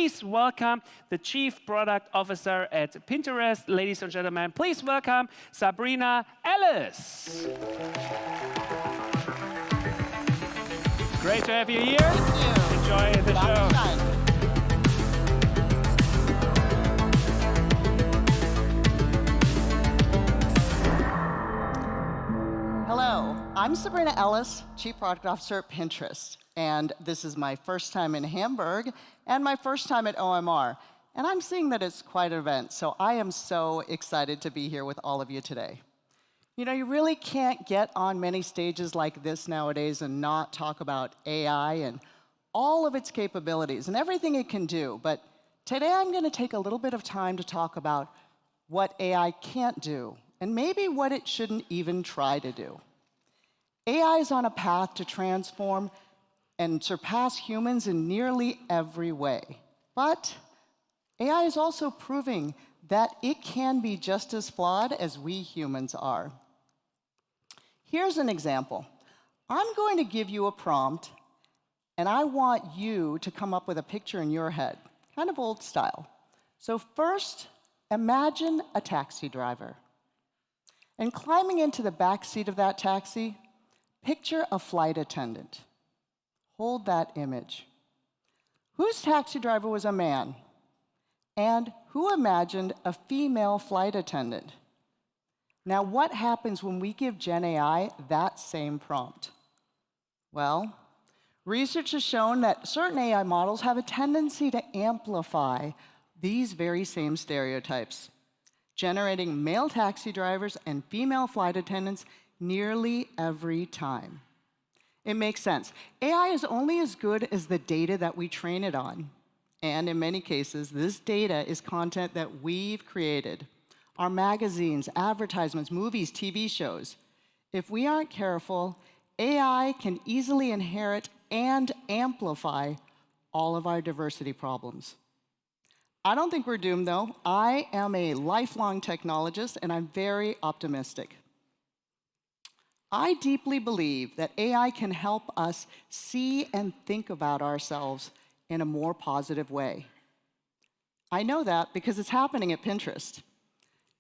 please welcome the Chief Product Officer at Pinterest. Ladies and gentlemen, please welcome Sabrina Ellis. Great to have you here. Thank you. Enjoy the show. Hello, I'm Sabrina Ellis, Chief Product Officer at Pinterest. And this is my first time in Hamburg and my first time at OMR. And I'm seeing that it's quite an event, so I am so excited to be here with all of you today. You know, you really can't get on many stages like this nowadays and not talk about AI and all of its capabilities and everything it can do. But today I'm going to take a little bit of time to talk about what AI can't do and maybe what it shouldn't even try to do. AI is on a path to transform and surpass humans in nearly every way. But AI is also proving that it can be just as flawed as we humans are. Here's an example. I'm going to give you a prompt, and I want you to come up with a picture in your head, kind of old style. So first, imagine a taxi driver. And climbing into the back seat of that taxi, picture a flight attendant. Hold that image. Whose taxi driver was a man? And who imagined a female flight attendant? Now, what happens when we give Gen AI that same prompt? Well, research has shown that certain AI models have a tendency to amplify these very same stereotypes, generating male taxi drivers and female flight attendants nearly every time. It makes sense. AI is only as good as the data that we train it on. And in many cases, this data is content that we've created. Our magazines, advertisements, movies, TV shows. If we aren't careful, AI can easily inherit and amplify all of our diversity problems. I don't think we're doomed, though. I am a lifelong technologist, and I'm very optimistic. I deeply believe that AI can help us see and think about ourselves in a more positive way. I know that because it's happening at Pinterest.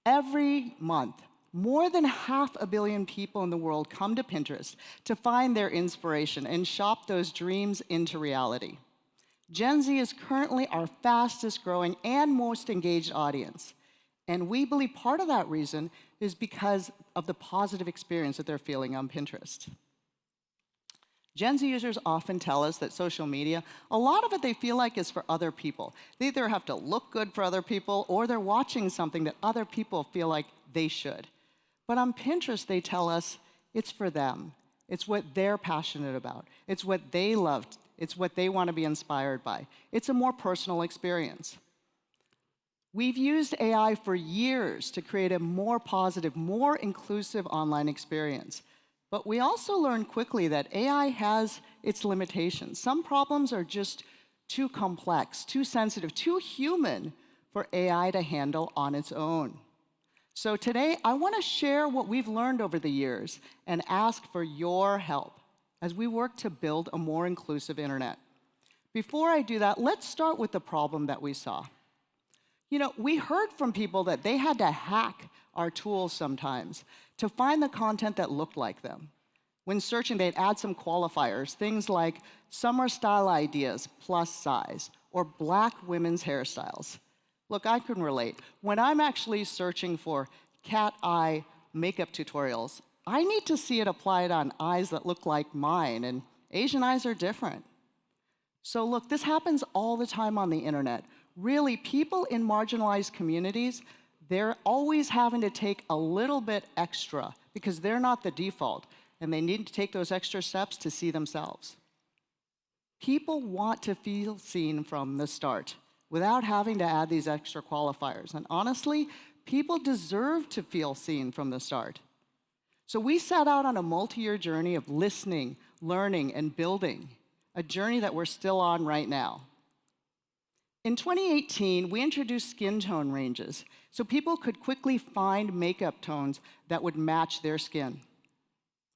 Every month, more than 500 million people in the world come to Pinterest to find their inspiration and shop those dreams into reality. Gen Z is currently our fastest growing and most engaged audience. And we believe part of that reason is because of the positive experience that they're feeling on Pinterest. Gen Z users often tell us that social media, a lot of it they feel like is for other people. They either have to look good for other people or they're watching something that other people feel like they should. But on Pinterest, they tell us it's for them. It's what they're passionate about. It's what they love. It's what they want to be inspired by. It's a more personal experience. We've used AI for years to create a more positive, more inclusive online experience. But we also learned quickly that AI has its limitations. Some problems are just too complex, too sensitive, too human for AI to handle on its own. So today, I want to share what we've learned over the years and ask for your help as we work to build a more inclusive internet. Before I do that, let's start with the problem that we saw. You know, we heard from people that they had to hack our tools sometimes to find the content that looked like them. When searching, they'd add some qualifiers, things like summer style ideas, plus size, or black women's hairstyles. Look, I can relate. When I'm actually searching for cat eye makeup tutorials, I need to see it applied on eyes that look like mine, and Asian eyes are different. So look, this happens all the time on the internet. Really, people in marginalized communities, they're always having to take a little bit extra because they're not the default, and they need to take those extra steps to see themselves. People want to feel seen from the start without having to add these extra qualifiers. And honestly, people deserve to feel seen from the start. So we set out on a multi-year journey of listening, learning, and building, a journey that we're still on right now. In 2018, we introduced skin tone ranges so people could quickly find makeup tones that would match their skin.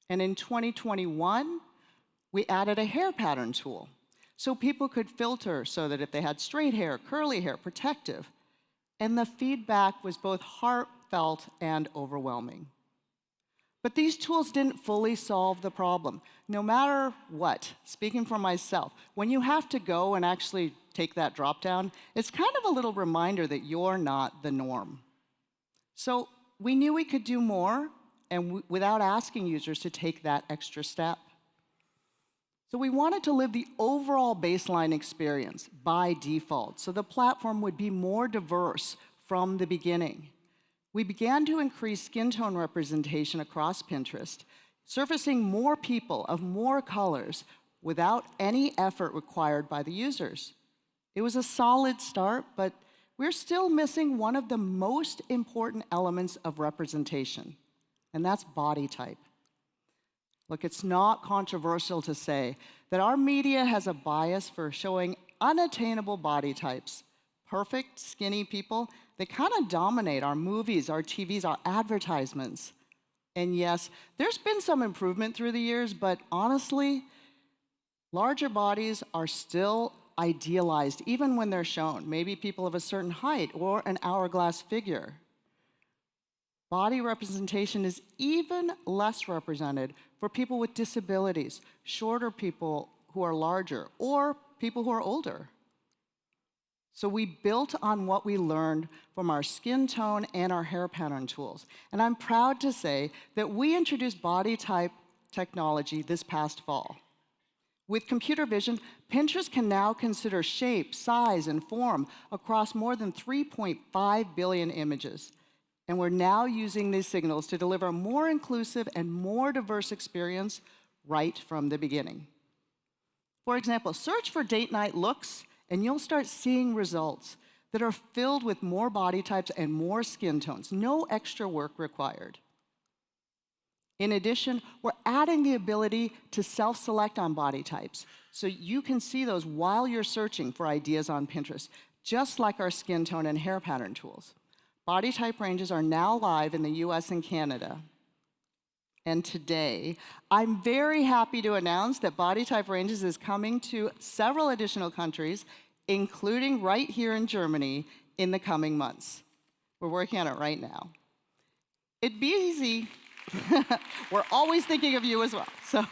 And in 2021, we added a hair pattern tool So people could filter so that if they had straight hair, curly hair, protective. And the feedback was both heartfelt and overwhelming. But these tools didn't fully solve the problem. No matter what, speaking for myself, when you have to go and actually take that drop down, it's kind of a little reminder that you're not the norm. So we knew we could do more, and without asking users to take that extra step. So we wanted to live the overall baseline experience by default, so the platform would be more diverse from the beginning. We began to increase skin tone representation across Pinterest, surfacing more people of more colors without any effort required by the users. It was a solid start, but we're still missing one of the most important elements of representation, and that's body type. Look, it's not controversial to say that our media has a bias for showing unattainable body types. Perfect, skinny people, they kind of dominate our movies, our TVs, our advertisements. And yes, there's been some improvement through the years, but honestly, larger bodies are still idealized, even when they're shown. Maybe people of a certain height or an hourglass figure. Body representation is even less represented for people with disabilities, shorter people who are larger, or people who are older. So we built on what we learned from our skin tone and our hair pattern tools. And I'm proud to say that we introduced body type technology this past fall. With computer vision, Pinterest can now consider shape, size, and form across more than 3.5 billion images. And we're now using these signals to deliver a more inclusive and more diverse experience right from the beginning. For example, search for date night looks, and you'll start seeing results that are filled with more body types and more skin tones. No extra work required. In addition, we're adding the ability to self-select on body types, so you can see those while you're searching for ideas on Pinterest, just like our skin tone and hair pattern tools. Body type ranges are now live in the US and Canada. And today, I'm very happy to announce that Body Type Ranges is coming to several additional countries, including right here in Germany, in the coming months. We're working on it right now. It'd be easy. We're always thinking of you as well. So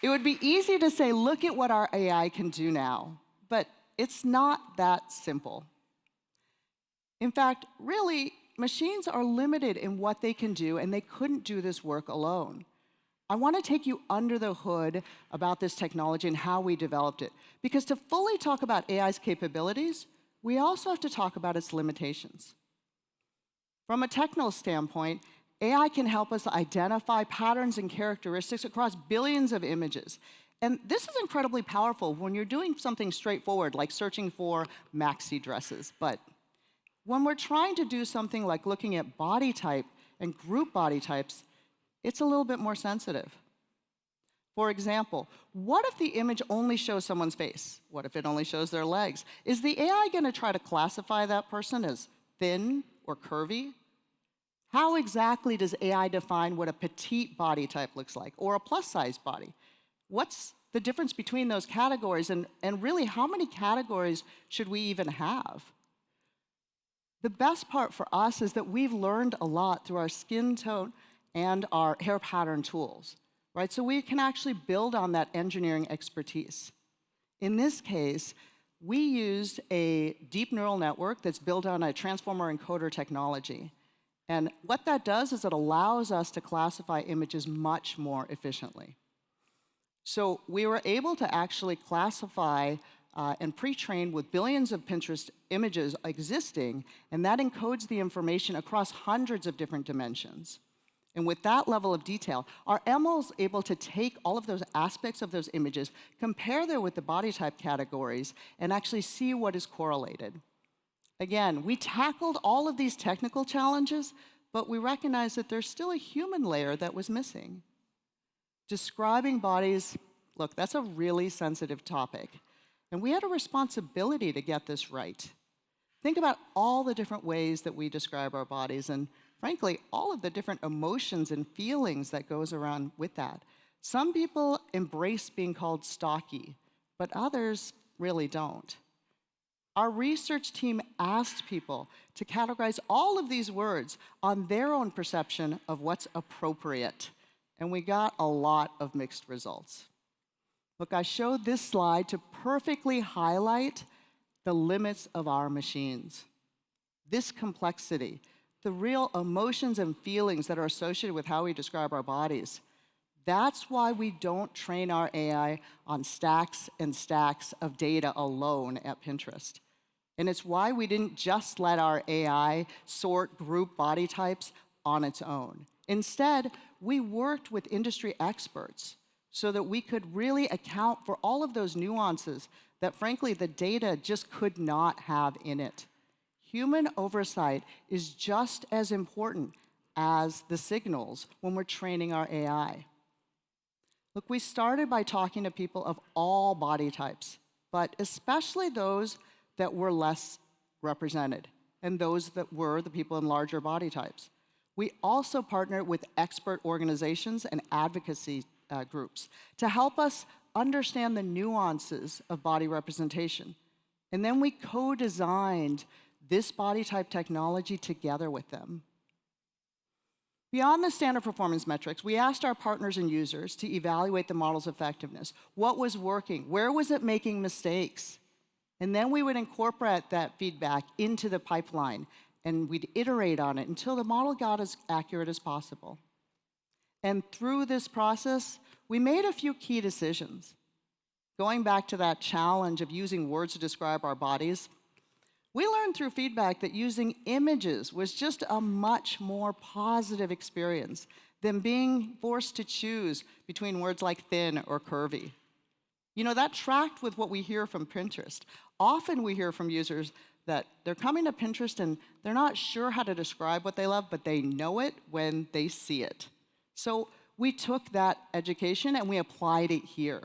it would be easy to say, look at what our AI can do now. But it's not that simple. In fact, really, machines are limited in what they can do, and they couldn't do this work alone. I want to take you under the hood about this technology and how we developed it. Because to fully talk about AI's capabilities, we also have to talk about its limitations. From a technical standpoint, AI can help us identify patterns and characteristics across billions of images. And this is incredibly powerful when you're doing something straightforward, like searching for maxi dresses. But when we're trying to do something like looking at body type and group body types, it's a little bit more sensitive. For example, what if the image only shows someone's face? What if it only shows their legs? Is the AI going to try to classify that person as thin or curvy? How exactly does AI define what a petite body type looks like, or a plus-size body? What's the difference between those categories, and really, how many categories should we even have? The best part for us is that we've learned a lot through our skin tone and our hair pattern tools, right? So we can actually build on that engineering expertise. In this case, we used a deep neural network that's built on a transformer encoder technology. And what that does is it allows us to classify images much more efficiently. So we were able to actually classify and pre-train with billions of Pinterest images existing, and that encodes the information across hundreds of different dimensions. And with that level of detail, our ML is able to take all of those aspects of those images, compare them with the body type categories, and actually see what is correlated. Again, we tackled all of these technical challenges, but we recognized that there's still a human layer that was missing. Describing bodies, look, that's a really sensitive topic. And we had a responsibility to get this right. Think about all the different ways that we describe our bodies, and frankly, all of the different emotions and feelings that goes around with that. Some people embrace being called stocky, but others really don't. Our research team asked people to categorize all of these words on their own perception of what's appropriate, and we got a lot of mixed results. Look, I showed this slide to perfectly highlight the limits of our machines. This complexity, the real emotions and feelings that are associated with how we describe our bodies, that's why we don't train our AI on stacks and stacks of data alone at Pinterest. And it's why we didn't just let our AI sort group body types on its own. Instead, we worked with industry experts so that we could really account for all of those nuances that, frankly, the data just could not have in it. Human oversight is just as important as the signals when we're training our AI. Look, we started by talking to people of all body types, but especially those that were less represented and those that were the people in larger body types. We also partnered with expert organizations and advocacy groups to help us understand the nuances of body representation. And then we co-designed this body type technology together with them. Beyond the standard performance metrics, we asked our partners and users to evaluate the model's effectiveness. What was working? Where was it making mistakes? And then we would incorporate that feedback into the pipeline, and we'd iterate on it until the model got as accurate as possible. And through this process, we made a few key decisions. Going back to that challenge of using words to describe our bodies, we learned through feedback that using images was just a much more positive experience than being forced to choose between words like thin or curvy. You know, that tracked with what we hear from Pinterest. Often we hear from users that they're coming to Pinterest and they're not sure how to describe what they love, but they know it when they see it. So we took that education and we applied it here.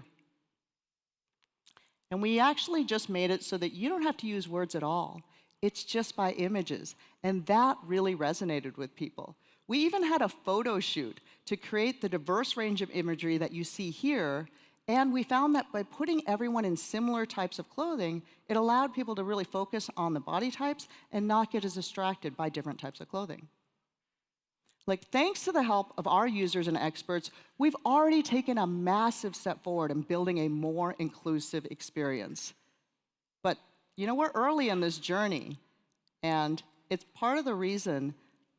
And we actually just made it so that you don't have to use words at all. It's just by images. And that really resonated with people. We even had a photo shoot to create the diverse range of imagery that you see here. And we found that by putting everyone in similar types of clothing, it allowed people to really focus on the body types and not get as distracted by different types of clothing. Like, thanks to the help of our users and experts, we've already taken a massive step forward in building a more inclusive experience. But, you know, we're early in this journey, and it's part of the reason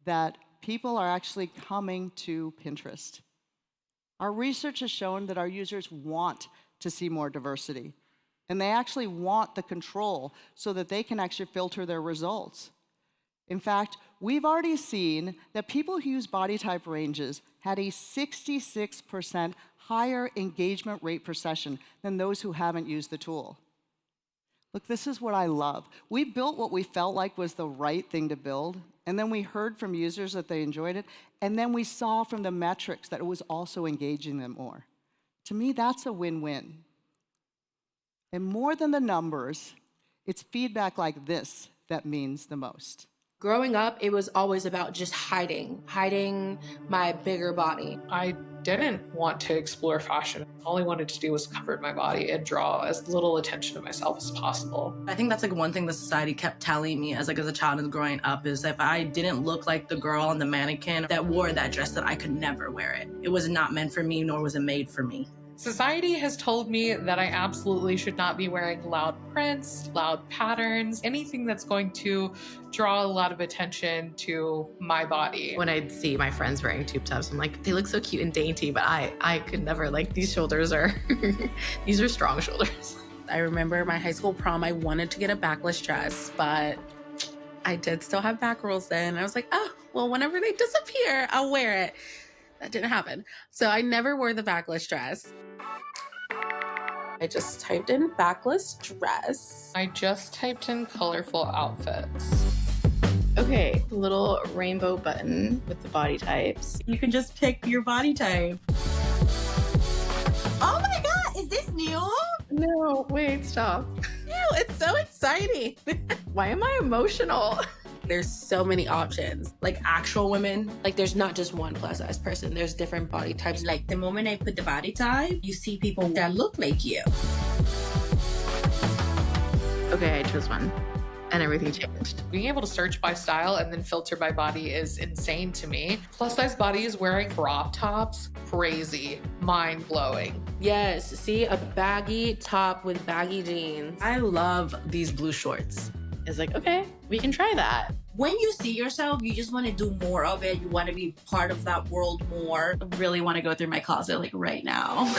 that people are actually coming to Pinterest. Our research has shown that our users want to see more diversity, and they actually want the control so that they can actually filter their results. In fact, we've already seen that people who use body type ranges had a 66% higher engagement rate per session than those who haven't used the tool. Look, this is what I love. We built what we felt like was the right thing to build, and then we heard from users that they enjoyed it, and then we saw from the metrics that it was also engaging them more. To me, that's a win-win. And more than the numbers, it's feedback like this that means the most. Growing up, it was always about just hiding my bigger body. I didn't want to explore fashion. All I wanted to do was cover my body and draw as little attention to myself as possible. I think that's like one thing the society kept telling me as a child and growing up is if I didn't look like the girl on the mannequin that wore that dress, that I could never wear it. It was not meant for me, nor was it made for me. Society has told me that I absolutely should not be wearing loud prints, loud patterns, anything that's going to draw a lot of attention to my body. When I'd see my friends wearing tube tops, I'm like, they look so cute and dainty, but I could never, like, these shoulders are, these are strong shoulders. I remember my high school prom, I wanted to get a backless dress, but I did still have back rolls then. I was like, oh, well, whenever they disappear, I'll wear it. That didn't happen. So I never wore the backless dress. I just typed in backless dress. I just typed in colorful outfits. Okay, the little rainbow button with the body types. You can just pick your body type. Oh my God, is this new? No, wait, stop. Ew, it's so exciting. Why am I emotional? There's so many options. Like actual women. Like there's not just one plus size person, there's different body types. Like the moment I put the body type, you see people that look like you. Okay, I chose one and everything changed. Being able to search by style and then filter by body is insane to me. Plus size bodies wearing crop tops, crazy, mind blowing. Yes, see a baggy top with baggy jeans. I love these blue shorts. It's like, okay, we can try that. When you see yourself, you just want to do more of it. You want to be part of that world more. I really want to go through my closet like right now.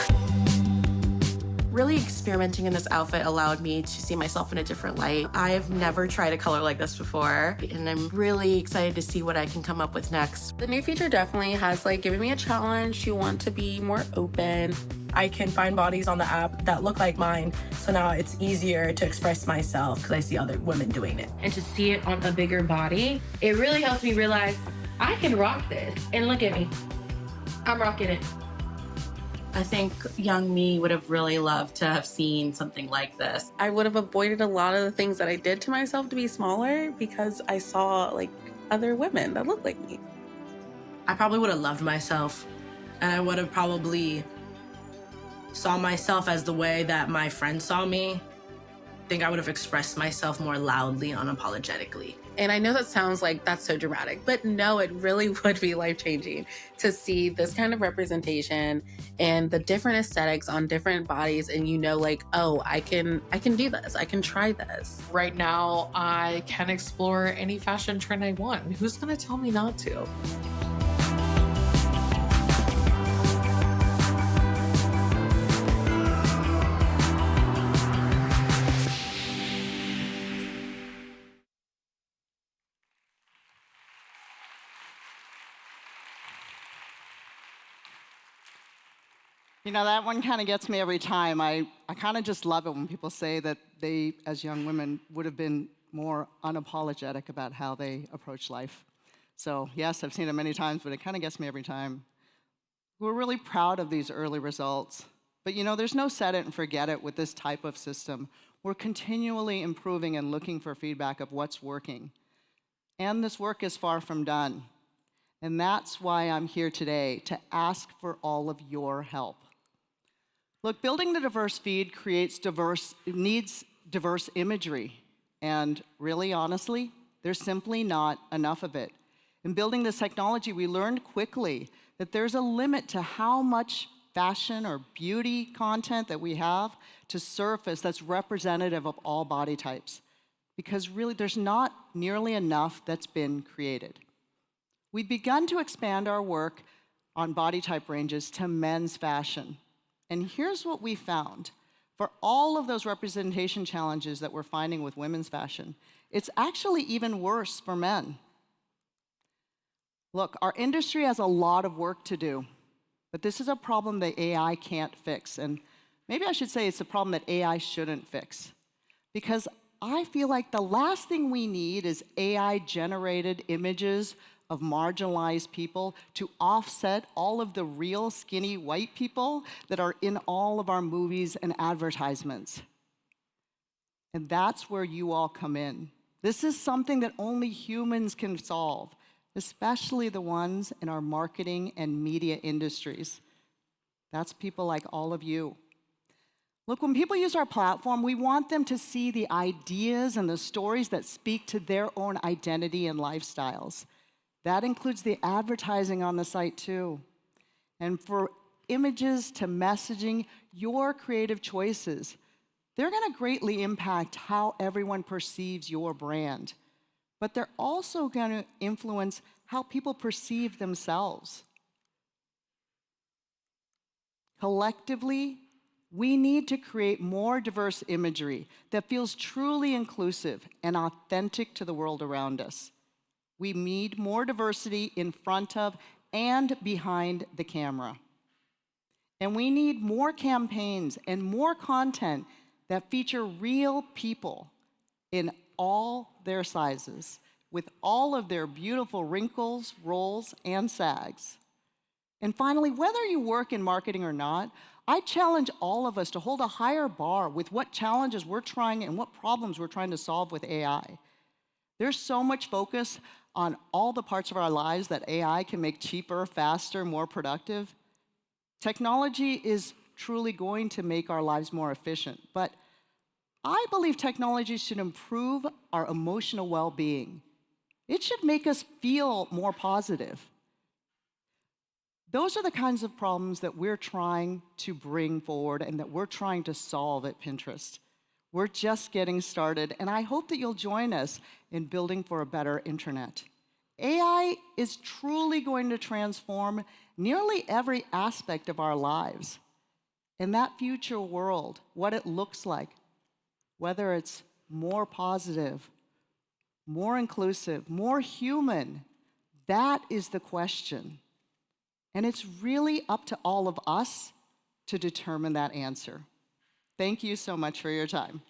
Really experimenting in this outfit allowed me to see myself in a different light. I've never tried a color like this before, and I'm really excited to see what I can come up with next. The new feature definitely has like given me a challenge to want to be more open. I can find bodies on the app that look like mine, so now it's easier to express myself because I see other women doing it. And to see it on a bigger body, it really helps me realize I can rock this. And look at me, I'm rocking it. I think young me would have really loved to have seen something like this. I would have avoided a lot of the things that I did to myself to be smaller because I saw like other women that looked like me. I probably would have loved myself, and I would have probably saw myself as the way that my friends saw me. I think I would have expressed myself more loudly, unapologetically. And I know that sounds like that's so dramatic, but no, it really would be life-changing to see this kind of representation and the different aesthetics on different bodies, and you know, like, oh, I can do this, I can try this. Right now, I can explore any fashion trend I want. Who's gonna tell me not to? You know, that one kind of gets me every time. I kind of just love it when people say that they, as young women, would have been more unapologetic about how they approach life. So yes, I've seen it many times, but it kind of gets me every time. We're really proud of these early results. But you know, there's no set it and forget it with this type of system. We're continually improving and looking for feedback of what's working. And this work is far from done. And that's why I'm here today, to ask for all of your help. Look, building the diverse feed needs diverse imagery. And really, honestly, there's simply not enough of it. In building this technology, we learned quickly that there's a limit to how much fashion or beauty content that we have to surface that's representative of all body types. Because really, there's not nearly enough that's been created. We've begun to expand our work on body type ranges to men's fashion. And here's what we found. For all of those representation challenges that we're finding with women's fashion, it's actually even worse for men. Look, our industry has a lot of work to do, but this is a problem that AI can't fix. And maybe I should say it's a problem that AI shouldn't fix. Because I feel like the last thing we need is AI-generated images of marginalized people to offset all of the real skinny white people that are in all of our movies and advertisements. And that's where you all come in. This is something that only humans can solve, especially the ones in our marketing and media industries. That's people like all of you. Look, when people use our platform, we want them to see the ideas and the stories that speak to their own identity and lifestyles. That includes the advertising on the site too. And for images to messaging, your creative choices, they're gonna greatly impact how everyone perceives your brand. But they're also gonna influence how people perceive themselves. Collectively, we need to create more diverse imagery that feels truly inclusive and authentic to the world around us. We need more diversity in front of and behind the camera. And we need more campaigns and more content that feature real people in all their sizes, with all of their beautiful wrinkles, rolls, and sags. And finally, whether you work in marketing or not, I challenge all of us to hold a higher bar with what challenges we're trying and what problems we're trying to solve with AI. There's so much focus on all the parts of our lives that AI can make cheaper, faster, more productive. Technology is truly going to make our lives more efficient, but I believe technology should improve our emotional well-being. It should make us feel more positive. Those are the kinds of problems that we're trying to bring forward and that we're trying to solve at Pinterest. We're just getting started, and I hope that you'll join us in building for a better internet. AI is truly going to transform nearly every aspect of our lives. In that future world, what it looks like, whether it's more positive, more inclusive, more human, that is the question. And it's really up to all of us to determine that answer. Thank you so much for your time.